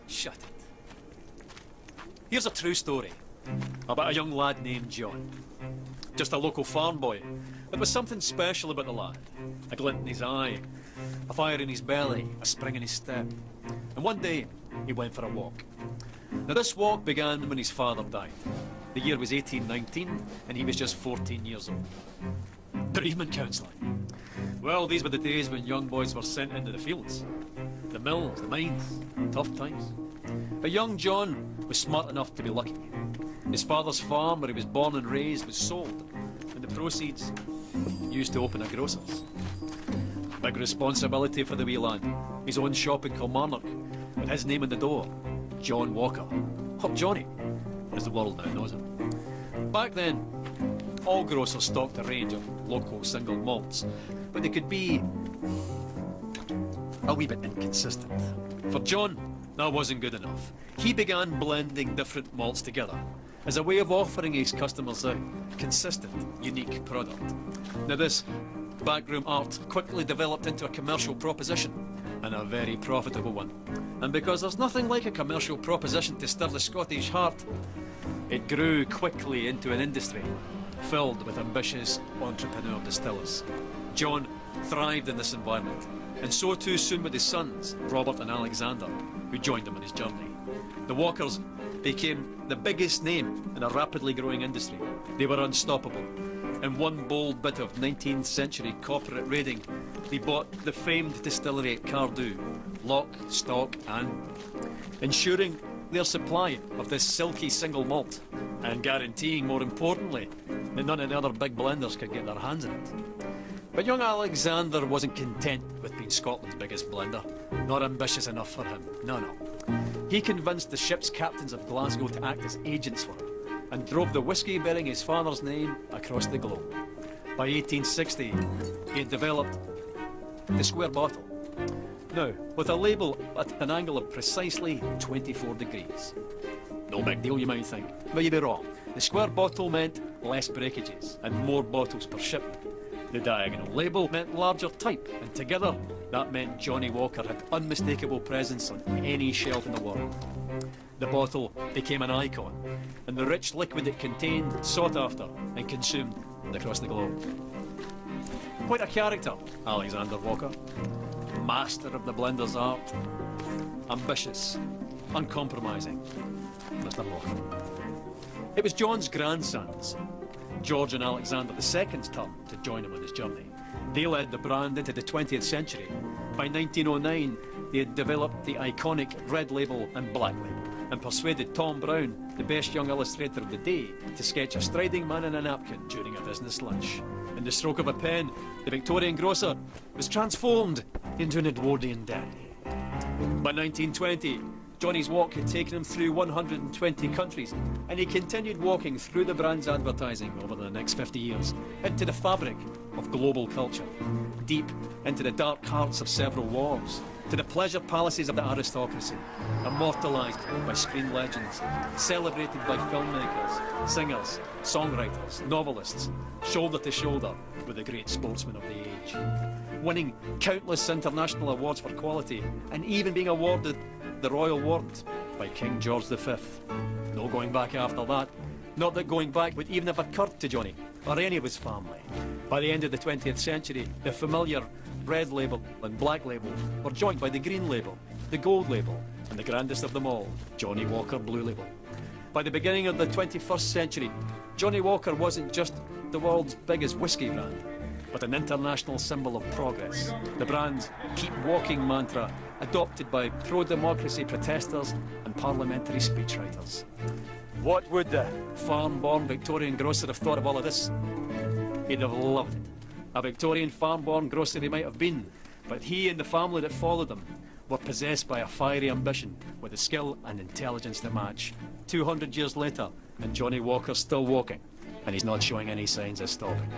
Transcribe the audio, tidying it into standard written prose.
Shut it. Here's a true story about a young lad named John. Just a local farm boy. There was something special about the lad. A glint in his eye, a fire in his belly, a spring in his step. And one day, he went for a walk. Now this walk began when his father died. The year was 1819, and he was just 14 years old. Bereavement counselling. Well, these were the days when young boys were sent into the fields. The mills, the mines, tough times. But young John was smart enough to be lucky. His father's farm, where he was born and raised, was sold, and the proceeds used to open a grocer's. Big responsibility for the wee lad. His own shop in Kilmarnock, with his name on the door, John Walker. Or Johnny, as the world now knows him. Back then, all grocers stocked a range of local single malts, but they could be a wee bit inconsistent. For John, that wasn't good enough. He began blending different malts together as a way of offering his customers a consistent, unique product. Now this backroom art quickly developed into a commercial proposition, and a very profitable one. And because there's nothing like a commercial proposition to stir the Scottish heart, it grew quickly into an industry filled with ambitious entrepreneur distillers. John thrived in this environment, and so too soon with his sons, Robert and Alexander, who joined him on his journey. The Walkers became the biggest name in a rapidly growing industry. They were unstoppable. In one bold bit of 19th century corporate raiding, they bought the famed distillery at Cardew, lock, stock and ensuring their supply of this silky single malt, and guaranteeing, more importantly, that none of the other big blenders could get their hands on it. But young Alexander wasn't content with being Scotland's biggest blender. Not ambitious enough for him, no. He convinced the ship's captains of Glasgow to act as agents for him, and drove the whisky bearing his father's name across the globe. By 1860, he had developed the square bottle. Now, with a label at an angle of precisely 24 degrees. No big deal, you might think, but you'd be wrong. The square bottle meant less breakages and more bottles per shipment. The diagonal label meant larger type, and together, that meant Johnnie Walker had unmistakable presence on any shelf in the world. The bottle became an icon, and the rich liquid it contained sought after and consumed across the globe. Quite a character, Alexander Walker. Master of the blender's art. Ambitious, uncompromising, Mr. Walker. It was John's grandsons, George and Alexander II's turn to join him on his journey. They led the brand into the 20th century. By 1909, they had developed the iconic red label and black label, and persuaded Tom Brown, the best young illustrator of the day, to sketch a striding man in a napkin during a business lunch. In the stroke of a pen, the Victorian grocer was transformed into an Edwardian dandy. By 1920, Johnny's walk had taken him through 120 countries, and he continued walking through the brand's advertising over the next 50 years, into the fabric of global culture, deep into the dark hearts of several wars, to the pleasure palaces of the aristocracy, immortalised by screen legends, celebrated by filmmakers, singers, songwriters, novelists, shoulder to shoulder with the great sportsmen of the age, winning countless international awards for quality, and even being awarded the Royal Warrant by King George V. No going back after that. Not that going back would even have occurred to Johnny or any of his family. By the end of the 20th century, the familiar red label and black label were joined by the green label, the gold label, and the grandest of them all, Johnnie Walker Blue Label. By the beginning of the 21st century, Johnnie Walker wasn't just the world's biggest whisky brand, but an international symbol of progress. The brand's keep walking mantra, adopted by pro-democracy protesters and parliamentary speechwriters. What would the farm-born Victorian grocer have thought of all of this? He'd have loved it. A Victorian farm-born grocer he might have been, but he and the family that followed him were possessed by a fiery ambition with the skill and intelligence to match. 200 years later, and Johnnie Walker's still walking, and he's not showing any signs of stopping.